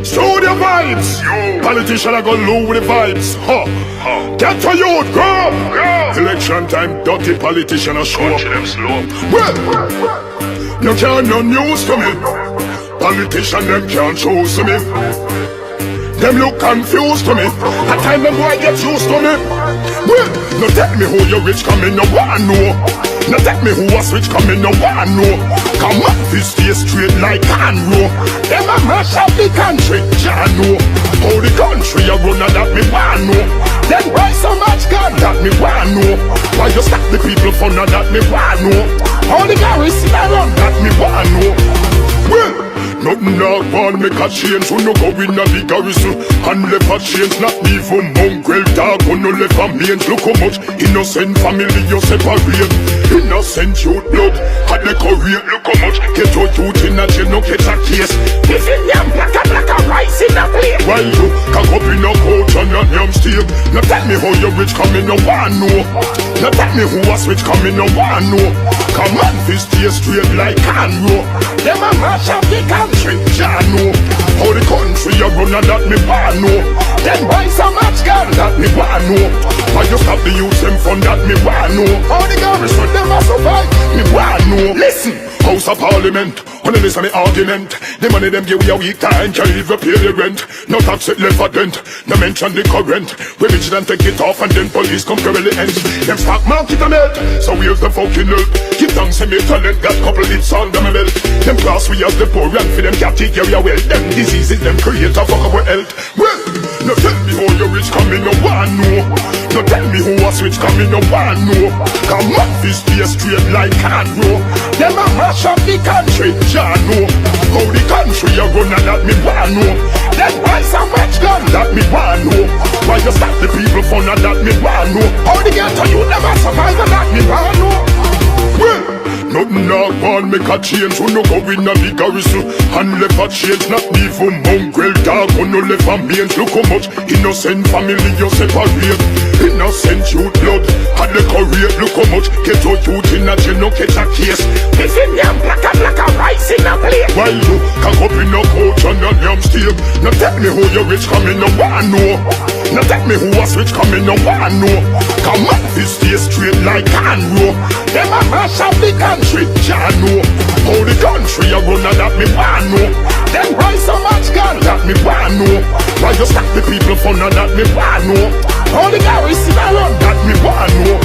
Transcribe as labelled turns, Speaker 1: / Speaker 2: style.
Speaker 1: Studio vibes. Politician I go low with the vibes. Get to youth, go. Election time, dirty politician a show up. Well, you can't no news to me. Politician them can't choose to me. Them look confused to me. At time them boy get used to me. Well, no tell me who you rich come in, no one know. No tell me who a switch come in, no one know. Come up this stay straight like Hanro. Them a mash up the country, Jah know. How the country a run that me want know. Then why so much gun that me want know. Why you stop the people for that me want know. How the garrison a run that me want know. Well, nothing not want make a change. Who no go in a the garrison and left a change. Not even mongrel dog who no left a mange. Look how much innocent family you separate. Innocent youth blood had the career. Look how much ghetto youth in a jail no catch a case. If in yam black a rice in a plate. While you cock up in a coach and a yam steak. Now tell me how you rich come in no one know. Now tell me who a switch come in no one know. Come on this stay straight like Hanro. Them a mash up the country, Jah know. How the country a run and that me want know. Then why so much gun that me want know. Why you stop the youth them fun that me want know. How the garrison them a survive, me want know. Listen, House of Parliament, when they listen to the argument. The money them give you a week time, can't even pay the rent. No tax it left for dent, no mention the current. We rich then take it off and then police come carry the ends. Them stock market a melt, so where's the fucking help? Give thanks to me talent, got couple hits on them a belt. Them class we as the poor and for them category well. Them diseases them create a fuck our health. Well, no tell me how you rich come in no one know. No tell me who a switch come in no one know. Come on this stay straight like Hanro. Them a mash up the country, Jah know. How the country a run and that me want know. Then why so much gun that me want know. Why you stop the people fun and that me want know. How the ghetto you never survive and that me want know. Well, nothing not want make a change. Who no go in a the garrison and left a change. Not even mongrel dog who no left a mange. Look how much innocent family you separate. Innocent youth blood had the career. Look how much ghetto youth in a jail no catch a case. If in yam black a rice in a plate. While you cock up in a coach and a yam steak. Now tell me who you rich come in no one know. Now tell me who a switch come in no one know. Come on this stay straight like Hanro. Them a mash up the country, Jah know. How the country a run and that me want know. Then why so much gun that me want know. Why you stop the people fun and that me want know. How the garrison a run that me want know.